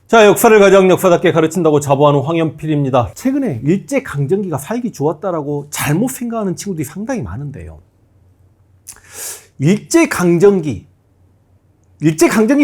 자, 역사를 가장 역사답게 가르친다고 자부하는 황연필입니다. 최근에 일제강점기가 살기 좋았다라고 잘못 생각하는 친구들이 상당히 많은데요. 일제강점기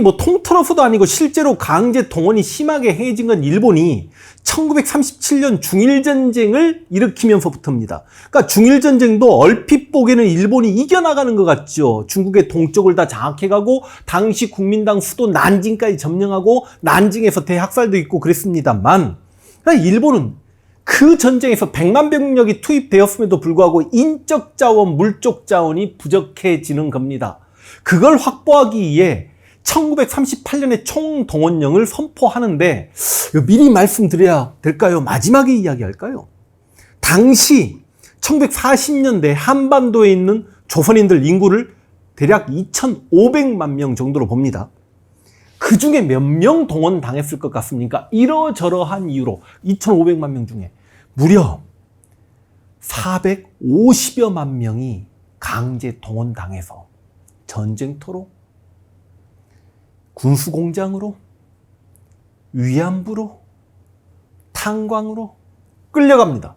뭐 통틀어서도 아니고 실제로 강제 동원이 심하게 행해진 건 일본이 1937년 중일전쟁을 일으키면서부터입니다. 그러니까 중일전쟁도 얼핏 보기에는 일본이 이겨나가는 것 같죠. 중국의 동쪽을 다 장악해가고 당시 국민당 수도 난징까지 점령하고 난징에서 대학살도 있고 그랬습니다만, 그러니까 일본은 그 전쟁에서 100만 병력이 투입되었음에도 불구하고 인적 자원, 물적 자원이 부족해지는 겁니다. 그걸 확보하기 위해 1938년에 총동원령을 선포하는데, 미리 말씀드려야 될까요? 마지막에 이야기할까요? 당시 1940년대 한반도에 있는 조선인들 인구를 대략 2,500만 명 정도로 봅니다. 그 중에 몇 명 동원당했을 것 같습니까? 이러저러한 이유로 2,500만 명 중에 무려 450여만 명이 강제 동원당해서 전쟁터로, 군수공장으로, 위안부로, 탄광으로 끌려갑니다.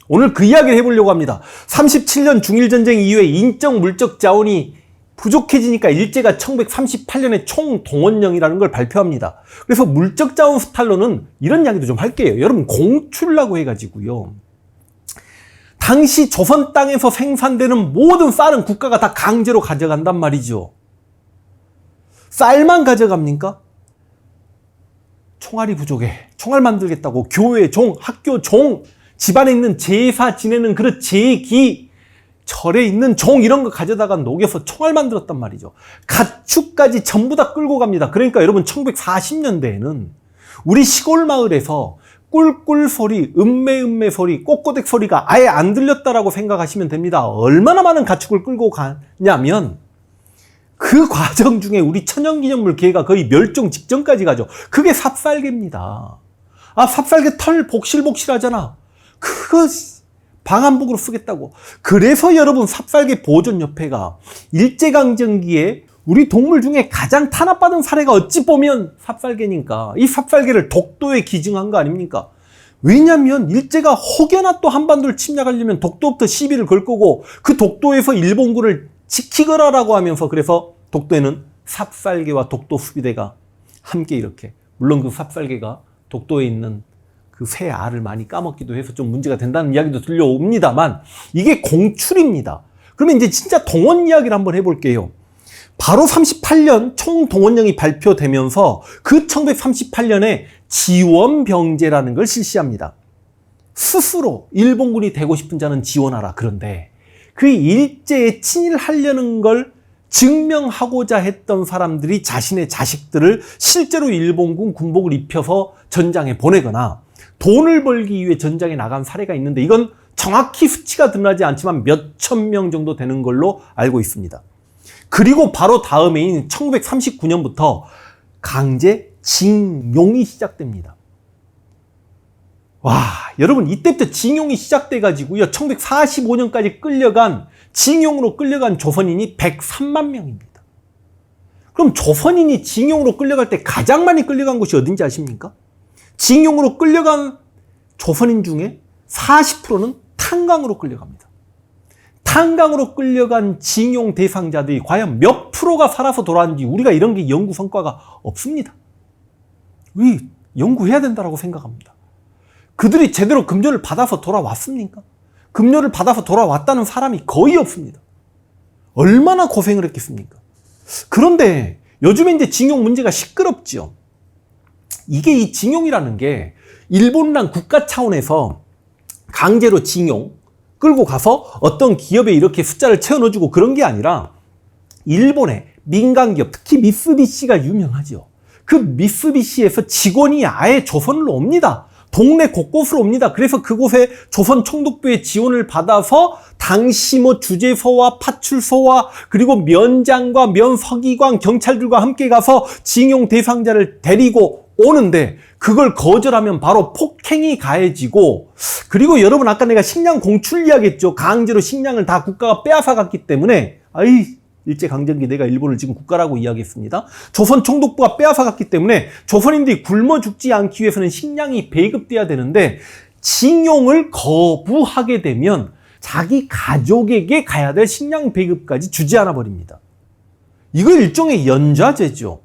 오늘 그 이야기를 해보려고 합니다. 37년 중일전쟁 이후에 인적 물적 자원이 부족해지니까 일제가 1938년에 총동원령이라는 걸 발표합니다. 그래서 물적 자원 스탈로는 이런 이야기도 좀 할게요. 여러분, 공출라고 해가지고요, 당시 조선 땅에서 생산되는 모든 쌀은 국가가 다 강제로 가져간단 말이죠. 쌀만 가져갑니까? 총알이 부족해. 총알 만들겠다고 교회 종, 학교 종, 집안에 있는 제사 지내는 그릇, 제기, 절에 있는 종 이런 거 가져다가 녹여서 총알 만들었단 말이죠. 가축까지 전부 다 끌고 갑니다. 그러니까 여러분, 1940년대에는 우리 시골 마을에서 꿀꿀 소리, 음메 소리, 꼬꼬댁 소리가 아예 안 들렸다라고 생각하시면 됩니다. 얼마나 많은 가축을 끌고 가냐면 그 과정 중에 우리 천연기념물 개가 거의 멸종 직전까지 가죠. 그게 삽살개입니다. 아, 삽살개 털 복실복실하잖아. 그거 방한복으로 쓰겠다고. 그래서 여러분, 삽살개 보존협회가 일제강점기에 우리 동물 중에 가장 탄압받은 사례가 어찌 보면 삽살개니까 이 삽살개를 독도에 기증한 거 아닙니까? 왜냐면 일제가 혹여나 또 한반도를 침략하려면 독도부터 시비를 걸 거고, 그 독도에서 일본군을 지키거라라고 하면서, 그래서 독도에는 삽살개와 독도 수비대가 함께 이렇게, 물론 그 삽살개가 독도에 있는 그 새 알을 많이 까먹기도 해서 좀 문제가 된다는 이야기도 들려옵니다만, 이게 공출입니다. 그러면 이제 진짜 동원 이야기를 한번 해볼게요. 바로 38년 총동원령이 발표되면서 그 1938년에 지원병제라는 걸 실시합니다. 스스로 일본군이 되고 싶은 자는 지원하라. 그런데 그 일제에 친일하려는 걸 증명하고자 했던 사람들이 자신의 자식들을 실제로 일본군 군복을 입혀서 전장에 보내거나 돈을 벌기 위해 전장에 나간 사례가 있는데, 이건 정확히 수치가 드러나지 않지만 몇천 명 정도 되는 걸로 알고 있습니다. 그리고 바로 다음해인 1939년부터 강제 징용이 시작됩니다. 와, 여러분, 이때부터 징용이 시작돼가지고요, 1945년까지 징용으로 끌려간 조선인이 103만 명입니다. 그럼 조선인이 징용으로 끌려갈 때 가장 많이 끌려간 곳이 어딘지 아십니까? 징용으로 끌려간 조선인 중에 40%는 탄광으로 끌려갑니다. 탄광으로 끌려간 징용 대상자들이 과연 몇 프로가 살아서 돌아왔는지 우리가 이런 게 연구 성과가 없습니다. 우리 연구해야 된다고 생각합니다. 그들이 제대로 급료를 받아서 돌아왔습니까? 급료를 받아서 돌아왔다는 사람이 거의 없습니다. 얼마나 고생을 했겠습니까? 그런데 요즘에 이제 징용 문제가 시끄럽죠. 이게, 이 징용이라는 게 일본이란 국가 차원에서 강제로 징용 끌고 가서 어떤 기업에 이렇게 숫자를 채워 넣어주고 그런 게 아니라, 일본의 민간 기업, 특히 미쓰비시가 유명하죠. 그 미쓰비시에서 직원이 아예 조선으로 옵니다. 동네 곳곳으로 옵니다. 그래서 그곳에 조선 총독부의 지원을 받아서 당시 주재소와 파출소와 그리고 면장과 면서기관, 경찰들과 함께 가서 징용 대상자를 데리고 오는데, 그걸 거절하면 바로 폭행이 가해지고, 그리고 여러분, 아까 내가 식량 공출 이야기했죠. 강제로 식량을 다 국가가 빼앗아 갔기 때문에 일제강점기 내가 일본을 지금 국가라고 이야기했습니다. 조선 총독부가 빼앗아갔기 때문에 조선인들이 굶어 죽지 않기 위해서는 식량이 배급돼야 되는데 징용을 거부하게 되면 자기 가족에게 가야 될 식량 배급까지 주지 않아 버립니다. 이거 일종의 연좌제죠.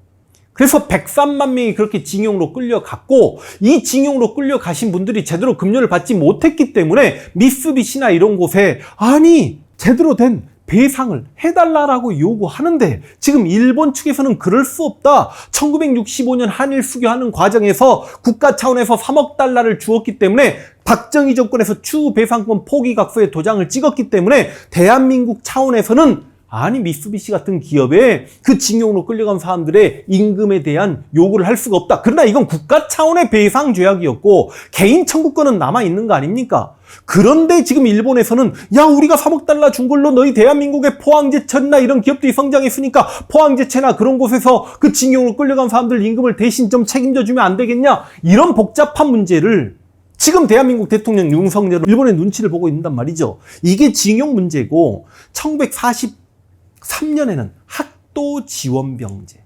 그래서 103만 명이 그렇게 징용으로 끌려갔고 이 징용으로 끌려가신 분들이 제대로 급료를 받지 못했기 때문에 미쓰비시나 이런 곳에 아니 제대로 된 배상을 해달라고 요구하는데 지금 일본 측에서는 그럴 수 없다. 1965년 한일 수교하는 과정에서 국가 차원에서 3억 달러를 주었기 때문에 박정희 정권에서 추후 배상권 포기 각서에 도장을 찍었기 때문에 대한민국 차원에서는 아니 미쓰비시 같은 기업에 그 징용으로 끌려간 사람들의 임금에 대한 요구를 할 수가 없다. 그러나 이건 국가 차원의 배상 조약이었고 개인 청구권은 남아있는 거 아닙니까? 그런데 지금 일본에서는 야 우리가 3억 달러 준 걸로 너희 대한민국의 포항제철이나 이런 기업들이 성장했으니까 포항제철이나 그런 곳에서 그 징용으로 끌려간 사람들 임금을 대신 좀 책임져 주면 안 되겠냐? 이런 복잡한 문제를 지금 대한민국 대통령 윤석열은 일본의 눈치를 보고 있단 말이죠. 이게 징용 문제고 1943년에는 학도 지원병제.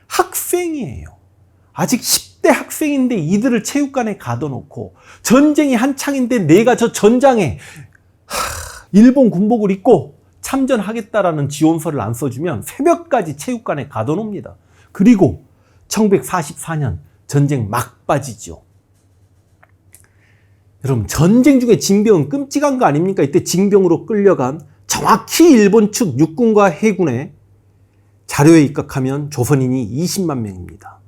학생이에요. 아직 10대 학생인데 이들을 체육관에 가둬놓고 전쟁이 한창인데 내가 저 전장에 일본 군복을 입고 참전하겠다라는 지원서를 안 써주면 새벽까지 체육관에 가둬놓습니다. 그리고 1944년 전쟁 막바지죠. 여러분 전쟁 중에 징병은 끔찍한 거 아닙니까? 이때 징병으로 끌려간 정확히 일본 측 육군과 해군의 자료에 입각하면 조선인이 20만 명입니다.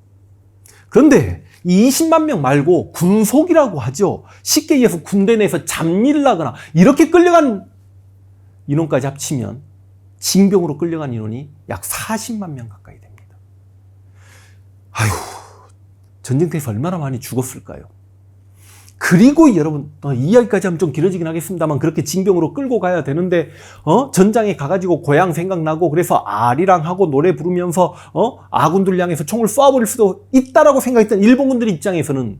그런데 이 20만 명 말고 군속이라고 하죠. 쉽게 얘기해서 군대 내에서 잡일을 하거나 이렇게 끌려간 인원까지 합치면 징병으로 끌려간 인원이 약 40만 명 가까이 됩니다. 아휴, 전쟁터에서 얼마나 많이 죽었을까요? 그리고 여러분 이 이야기까지 하면 좀 길어지긴 하겠습니다만 그렇게 징병으로 끌고 가야 되는데 전장에 가가지고 고향 생각나고 그래서 아리랑 하고 노래 부르면서 아군들 향해서 총을 쏴버릴 수도 있다라고 생각했던 일본군들 입장에서는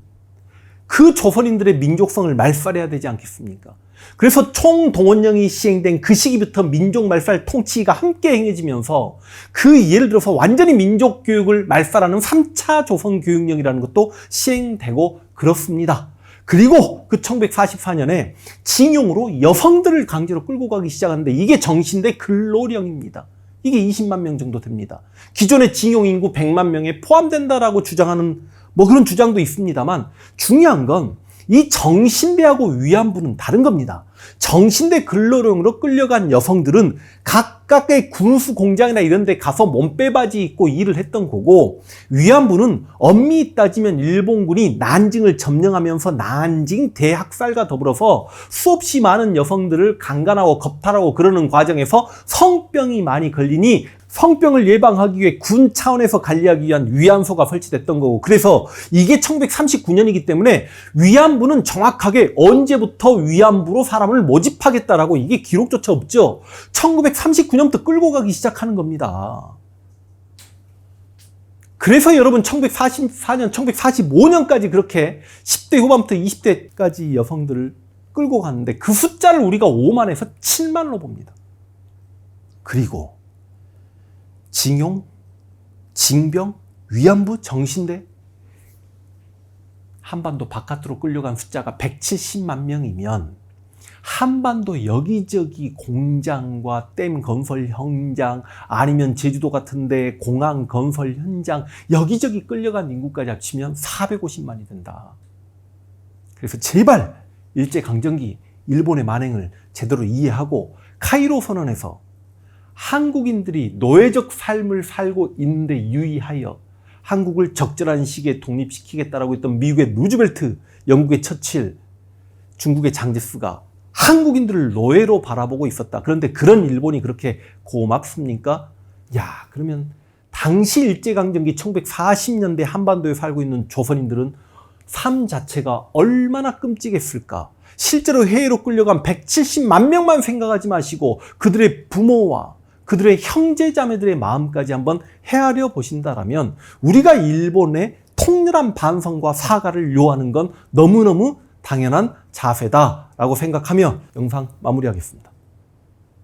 그 조선인들의 민족성을 말살해야 되지 않겠습니까? 그래서 총동원령이 시행된 그 시기부터 민족 말살 통치가 함께 행해지면서 그 예를 들어서 완전히 민족 교육을 말살하는 3차 조선 교육령이라는 것도 시행되고 그렇습니다. 그리고 그 1944년에 징용으로 여성들을 강제로 끌고 가기 시작하는데 이게 정신대 근로령입니다. 이게 20만 명 정도 됩니다. 기존의 징용 인구 100만 명에 포함된다라고 주장하는 그런 주장도 있습니다만 중요한 건 이 정신대하고 위안부는 다른 겁니다. 정신대 근로령으로 끌려간 여성들은 각각의 군수 공장이나 이런 데 가서 몸빼바지 입고 일을 했던 거고 위안부는 엄밀히 따지면 일본군이 난징을 점령하면서 난징 대학살과 더불어서 수없이 많은 여성들을 강간하고 겁탈하고 그러는 과정에서 성병이 많이 걸리니 성병을 예방하기 위해 군 차원에서 관리하기 위한 위안소가 설치됐던 거고 그래서 이게 1939년이기 때문에 위안부는 정확하게 언제부터 위안부로 사람을 모집하겠다라고 이게 기록조차 없죠. 1939년부터 끌고 가기 시작하는 겁니다. 그래서 여러분 1944년, 1945년까지 그렇게 10대 후반부터 20대까지 여성들을 끌고 갔는데 그 숫자를 우리가 5만에서 7만으로 봅니다. 그리고 징용, 징병, 위안부, 정신대 한반도 바깥으로 끌려간 숫자가 170만 명이면 한반도 여기저기 공장과 댐 건설 현장 아니면 제주도 같은데 공항 건설 현장 여기저기 끌려간 인구까지 합치면 450만이 된다. 그래서 제발 일제강점기 일본의 만행을 제대로 이해하고 카이로 선언에서 한국인들이 노예적 삶을 살고 있는데 유의하여 한국을 적절한 시기에 독립시키겠다라고 했던 미국의 루즈벨트, 영국의 처칠, 중국의 장제스가 한국인들을 노예로 바라보고 있었다. 그런데 그런 일본이 그렇게 고맙습니까? 그러면 당시 일제강점기 1940년대 한반도에 살고 있는 조선인들은 삶 자체가 얼마나 끔찍했을까? 실제로 해외로 끌려간 170만 명만 생각하지 마시고 그들의 부모와 그들의 형제자매들의 마음까지 한번 헤아려 보신다라면 우리가 일본의 통렬한 반성과 사과를 요하는 건 너무너무 당연한 자세다라고 생각하며 영상 마무리하겠습니다.